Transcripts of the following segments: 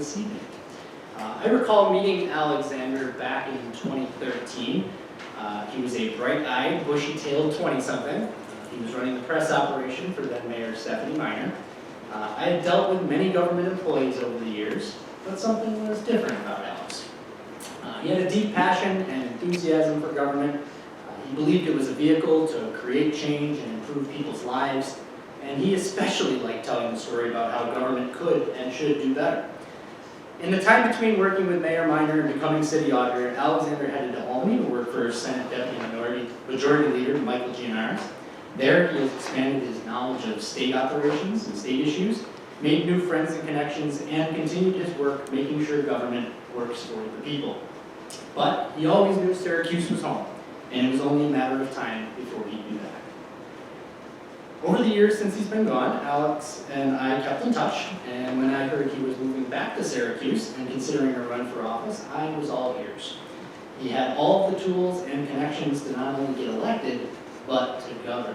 this evening. I recall meeting Alexander back in 2013. He was a bright-eyed, bushy-tailed 20-something. He was running the press operation for then Mayor Stephanie Miner. I had dealt with many government employees over the years, but something was different about Alex. He had a deep passion and enthusiasm for government. He believed it was a vehicle to create change and improve people's lives, and he especially liked telling the story about how government could and should do better. In the time between working with Mayor Miner and becoming city auditor, Alexander headed to Albany to work for Senate Deputy Majority Leader Michael Gianaris. There, he has expanded his knowledge of state operations and state issues, made new friends and connections, and continued his work making sure government works for the people. But he always knew Syracuse was home, and it was only a matter of time before he'd be back. Over the years since he's been gone, Alex and I kept in touch, and when I heard he was moving back to Syracuse and considering a run for office, I was all ears. He had all the tools and connections to not only get elected, but to govern.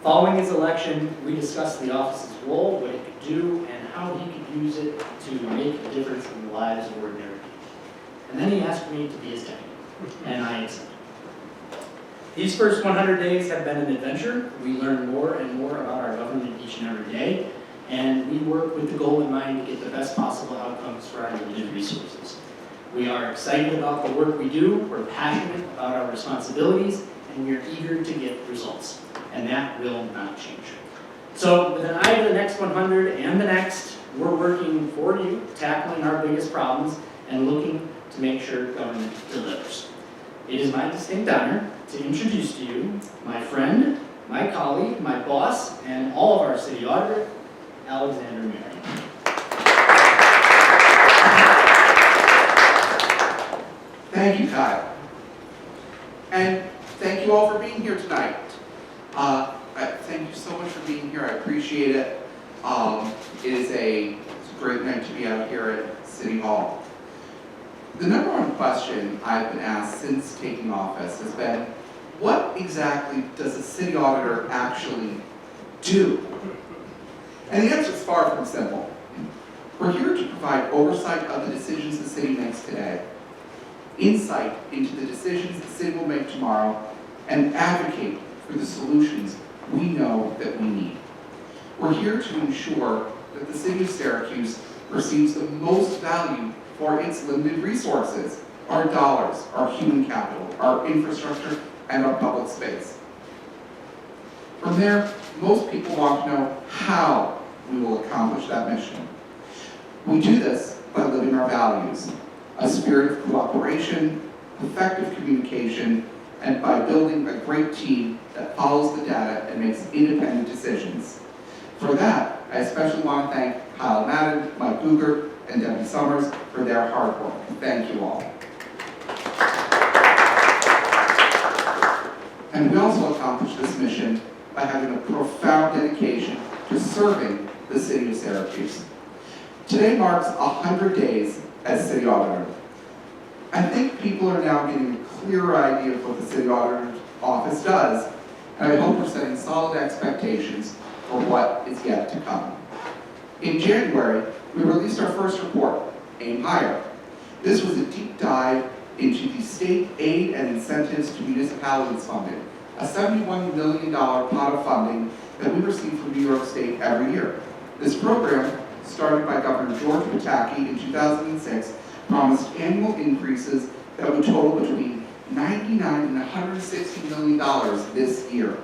Following his election, we discussed the office's role, what it could do, and how he could use it to make a difference in the lives of ordinary people. And then he asked me to be his deputy, and I accepted. These first 100 days have been an adventure. We learn more and more about our government each and every day, and we work with the goal in mind to get the best possible outcomes for our limited resources. We are excited about the work we do, we're passionate about our responsibilities, and we're eager to get results, and that will not change. So with an eye to the next 100 and the next, we're working for you, tackling our biggest problems, and looking to make sure government delivers. It is my distinct honor to introduce to you my friend, my colleague, my boss, and all of our city auditor, Alexander Marion. Thank you, Kyle. And thank you all for being here tonight. Thank you so much for being here. I appreciate it. It's a great night to be out here at City Hall. The number one question I've been asked since taking office has been, what exactly does a city auditor actually do? And the answer is far from simple. We're here to provide oversight of the decisions the city makes today, insight into the decisions the city will make tomorrow, and advocate for the solutions we know that we need. We're here to ensure that the city of Syracuse receives the most value for its limited resources, our dollars, our human capital, our infrastructure, and our public space. From there, most people want to know how we will accomplish that mission. We do this by living our values, a spirit of cooperation, effective communication, and by building a great team that follows the data and makes independent decisions. For that, I especially want to thank Kyle Madden, Mike Guger, and Debbie Summers for their hard work. Thank you all. And we also accomplish this mission by having a profound dedication to serving the city of Syracuse. Today marks 100 days as city auditor. I think people are now getting a clearer idea of what the city auditor's office does, and I hope we're setting solid expectations for what is yet to come. In January, we released our first report, Aim Higher. This was a deep dive into the state aid and incentives to municipalities funding, a $71 million pot of funding that we receive from New York State every year. This program, started by Governor George Pataki in 2006, promised annual increases that would total between $99 and $160 million this year.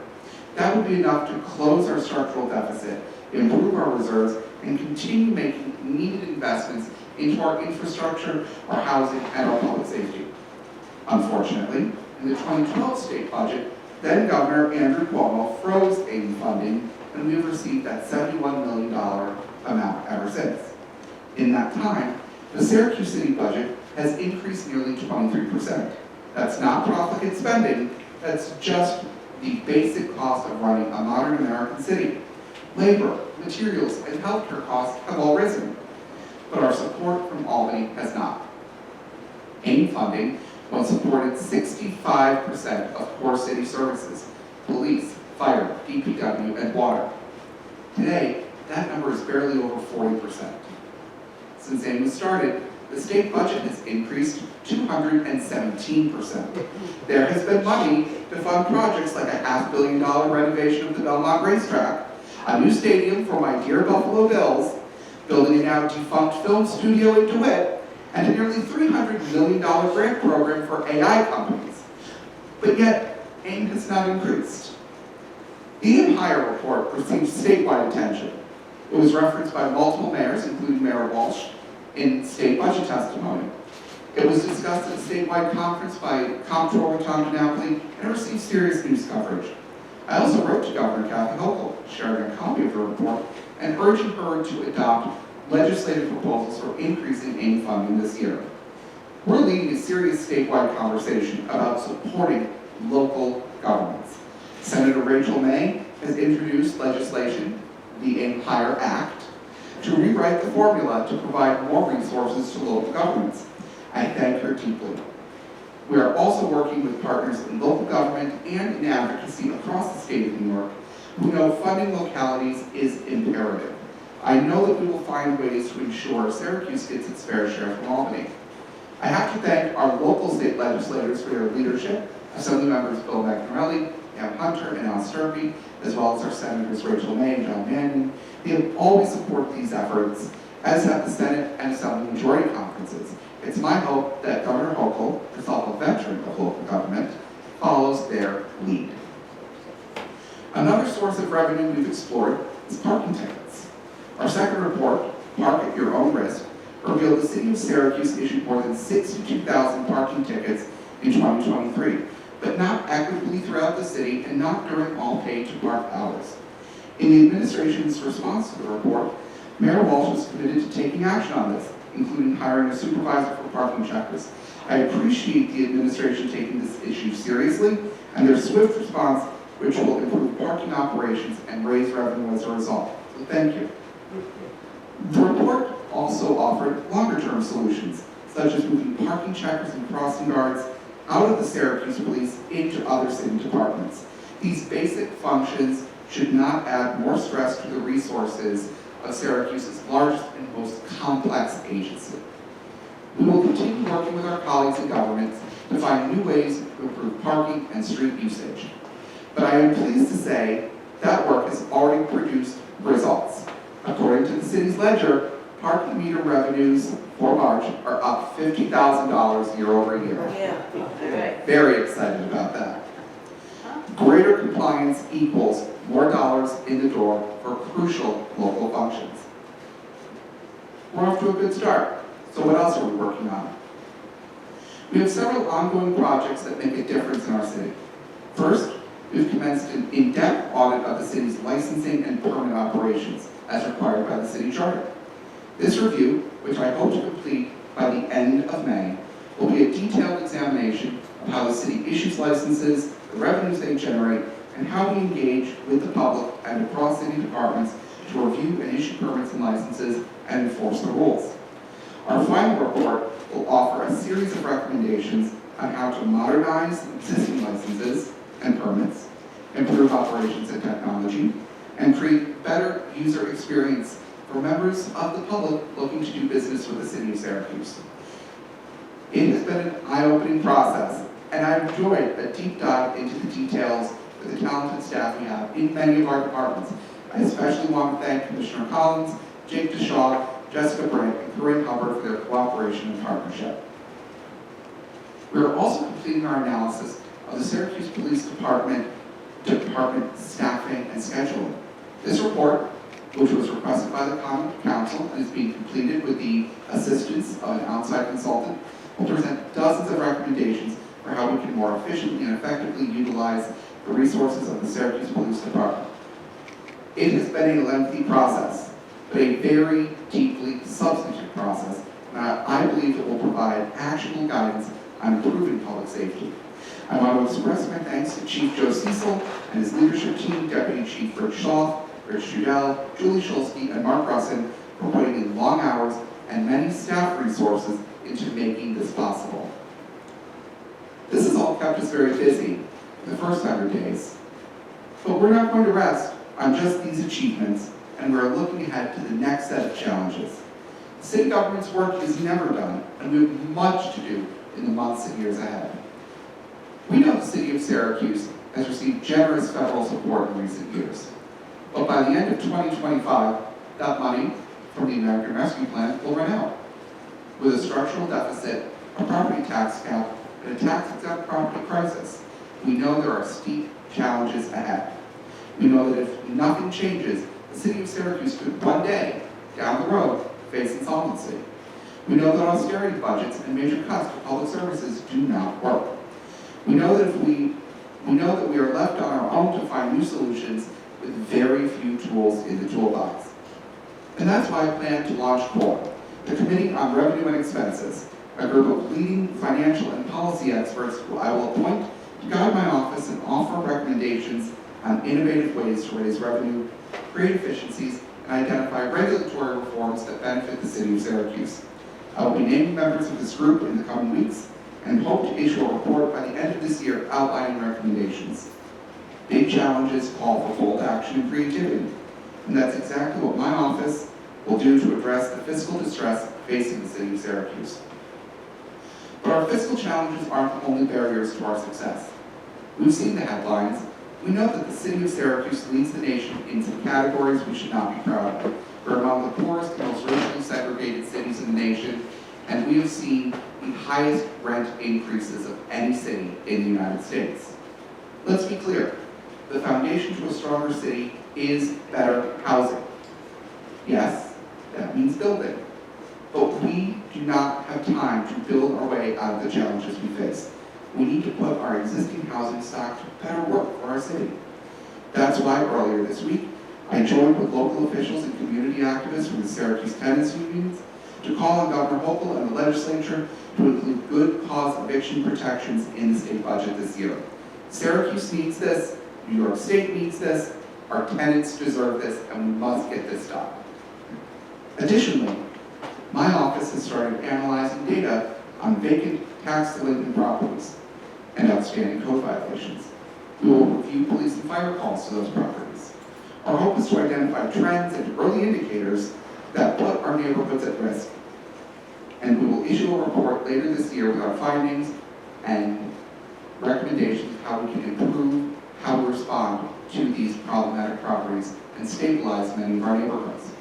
That would be enough to close our structural deficit, improve our reserves, and continue making needed investments into our infrastructure, our housing, and our public safety. Unfortunately, in the 2012 state budget, then Governor Andrew Cuomo froze AIM funding, and we have received that $71 million amount ever since. In that time, the Syracuse City budget has increased nearly 23%. That's not profligate spending, that's just the basic cost of running a modern American city. Labor, materials, and healthcare costs have all risen, but our support from Albany has not. AIM funding once supported 65% of core city services, police, fire, DPW, and water. Today, that number is barely over 40%. It's Since AIM was started, the state budget has increased 217%. There has been money to fund projects like a $500 million renovation of the Belmont Racetrack, a new stadium for my dear Buffalo Bills, building a now defunct film studio in DeWitt, and a nearly $300 million grant program for AI companies. But yet, AIM has not increased. The AIM Hire report received statewide attention. It was referenced by multiple mayors, including Mayor Walsh, in state budget testimony. It was discussed at a statewide conference by Comptroller Tom DiNapoli, and it received serious news coverage. I also wrote to Governor Kathy Hochul, sharing a copy of the report, and urging her to adopt legislative proposals for increasing AIM funding this year. We're leading a serious statewide conversation about supporting local governments. Senator Rachel May has introduced legislation, the AIM Hire Act, to rewrite the formula to provide more resources to local governments. I thank her deeply. We are also working with partners in local government and in advocacy across the state of New York who know funding localities is imperative. I know that we will find ways to ensure Syracuse gets its fair share from Albany. I have to thank our local state legislators for their leadership, Assembly members Bill McNarelli, Pam Hunter, and Al Sturkey, as well as our Senators Rachel May and John Mannion. They have always supported these efforts, as have the Senate and Assembly majority conferences. It's my hope that Governor Hochul, herself a veteran of local government, follows their lead. Another source of revenue we've explored is parking tickets. Our second report, Park at Your Own Risk, revealed the city of Syracuse issued more than 62,000 parking tickets in 2023, but not equitably throughout the city and not during all paid to park hours. In the administration's response to the report, Mayor Walsh was committed to taking action on this, including hiring a supervisor for parking checkers. I appreciate the administration taking this issue seriously and their swift response, which will improve parking operations and raise revenue as a result. So thank you. The report also offered longer-term solutions, such as moving parking checkers and crossing guards out of the Syracuse Police into other city departments. These basic functions should not add more stress to the resources of Syracuse's largest and most complex agency. We will continue working with our colleagues in government to find new ways to improve parking and street usage. But I am pleased to say that work has already produced results. According to the city's ledger, parking meter revenues for March are up $50,000 year over year. Yeah, all right. Very excited about that. Greater compliance equals more dollars in the door for crucial local functions. We're off to a good start. So what else are we working on? We have several ongoing projects that make a difference in our city. First, we've commenced an in-depth audit of the city's licensing and permit operations as required by the city charter. This review, which I hope to complete by the end of May, will be a detailed examination of how the city issues licenses, the revenues they generate, and how we engage with the public and across city departments to review and issue permits and licenses and enforce the rules. Our final report will offer a series of recommendations on how to modernize existing licenses and permits, improve operations and technology, and create better user experience for members of the public looking to do business with the city of Syracuse. It has been an eye-opening process, and I've enjoyed a deep dive into the details with the talented staff we have in many of our departments. I especially want to thank Commissioner Collins, Jake DeShaw, Jessica Brandt, and Corinne Hubbard for their cooperation and partnership. We are also completing our analysis of the Syracuse Police Department staffing and scheduling. This report, which was requested by the Common Council and is being completed with the assistance of an outside consultant, will present dozens of recommendations for how we can more efficiently and effectively utilize the resources of the Syracuse Police Department. It has been a lengthy process, but a very deeply substantive process, and I believe it will provide actionable guidance on improving public safety. I want to express my thanks to Chief Joe Cecil and his leadership team, Deputy Chief Rick Schaaf, Rich Judell, Julie Schulsky, and Mark Russin for putting in long hours and many staff resources into making this possible. This has all kept us very busy in the first 100 days, but we're not going to rest on just these achievements, and we're looking ahead to the next set of challenges. City government's work is never done, and we have much to do in the months and years ahead. We know the City of Syracuse has received generous federal support in recent years. But by the end of 2025, that money from the American Rescue Plan will run out. With a structural deficit, a property tax cap, and a tax-exempt property crisis, we know there are steep challenges ahead. We know that if nothing changes, the City of Syracuse could one day, down the road, face insolvency. We know that austerity budgets and major cuts to public services do not work. We know that we are left on our own to find new solutions with very few tools in the toolbox. And that's why I plan to launch CORE, the Committee on Revenue and Expenses, a group of leading financial and policy experts who I will appoint to guide my office and offer recommendations on innovative ways to raise revenue, create efficiencies, and identify regulatory reforms that benefit the City of Syracuse. I will be naming members of this group in the coming weeks and hope to issue a report by the end of this year outlining recommendations. Big challenges call for bold action and creativity, and that's exactly what my office will do to address the fiscal distress facing the City of Syracuse. But our fiscal challenges aren't the only barriers to our success. We've seen the headlines. We know that the City of Syracuse leads the nation in some categories we should not be proud of. We're among the poorest and most racially segregated cities in the nation, and we have seen the highest rent increases of any city in the United States. Let's be clear, the foundation to a stronger city is better housing. Yes, that means building. But we do not have time to build our way out of the challenges we face. We need to put our existing housing stock to better work for our city. That's why earlier this week, I joined with local officials and community activists from the Syracuse tenants unions to call on Governor Hochul and the legislature to include good cause eviction protections in the state budget this year. Syracuse needs this, New York State needs this, our tenants deserve this, and we must get this done. Additionally, my office has started analyzing data on vacant tax delinquent properties and outstanding code violations. We will review police and fire calls to those properties. Our hope is to identify trends and early indicators that put our neighborhoods at risk. And we will issue a report later this year with our findings and recommendations of how we can improve how we respond to these problematic properties and stabilize many of our neighborhoods.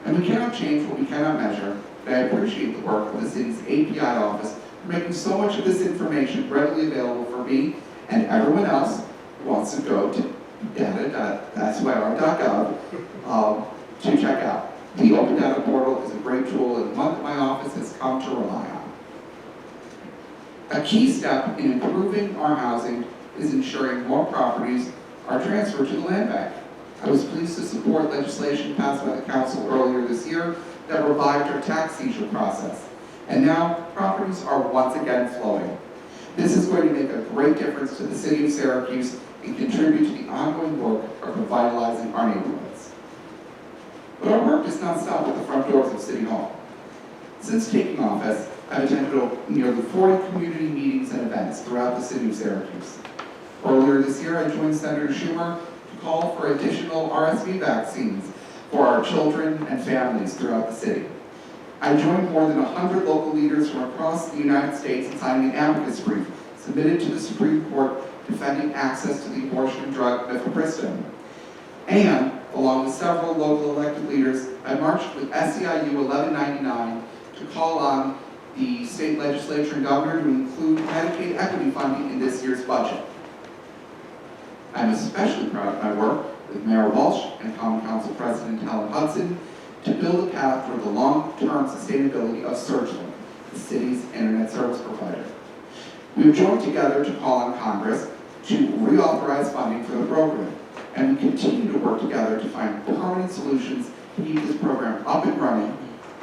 And we cannot change what we cannot measure, but I appreciate the work of the city's API office for making so much of this information readily available for me and everyone else who wants to go to data.syr.gov to check out. The Open Data Portal is a great tool and one that my office has come to rely on. A key step in improving our housing is ensuring more properties are transferred to the land bank. I was pleased to support legislation passed by the council earlier this year that revived our tax seizure process. And now properties are once again flowing. This is going to make a great difference to the City of Syracuse and contribute to the ongoing work of revitalizing our neighborhoods. But our work does not stop at the front doors of City Hall. Since taking office, I've attended nearly 40 community meetings and events throughout the City of Syracuse. Earlier this year, I joined Senator Schumer to call for additional RSV vaccines for our children and families throughout the city. I joined more than 100 local leaders from across the United States in signing an amicus brief submitted to the Supreme Court defending access to the abortion drug mifepristone. And, along with several local elected leaders, I marched with SEIU 1199 to call on the state legislature and governor to include Medicaid equity funding in this year's budget. I'm especially proud of my work with Mayor Walsh and Common Council President Helen Hudson to build a path toward the long-term sustainability of SurgeLink, the city's internet service provider. We have joined together to call on Congress to reauthorize funding for the program, and we continue to work together to find permanent solutions to keep this program up and running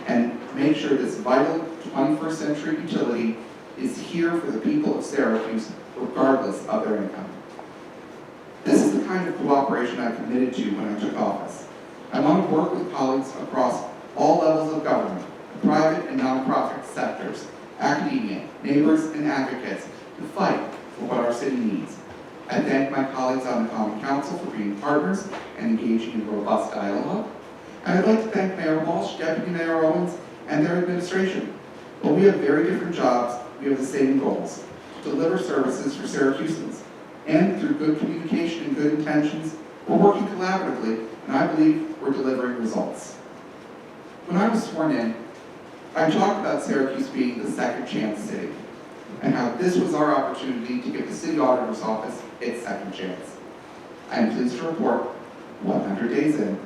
and make sure this vital 21st century utility is here for the people of Syracuse, regardless of their income. This is the kind of cooperation I committed to when I took office. I want to work with colleagues across all levels of government, private and nonprofit sectors, academia, neighbors, and advocates to fight for what our city needs. I thank my colleagues on the Common Council for being partners and engaging in robust dialogue. And I'd like to thank Mayor Walsh, Deputy Mayor Owens, and their administration. While we have very different jobs, we have the same goals: to deliver services for Syracusans. And through good communication and good intentions, we're working collaboratively, and I believe we're delivering results. When I was sworn in, I talked about Syracuse being the second chance city, and how this was our opportunity to give the city auditor's office its second chance. I am pleased to report, 100 days in,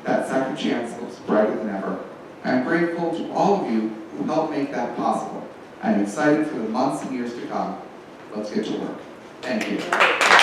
that second chance looks brighter than ever. I am grateful to all of you who helped make that possible. I am excited for the months and years to come. Let's get to work. Thank you.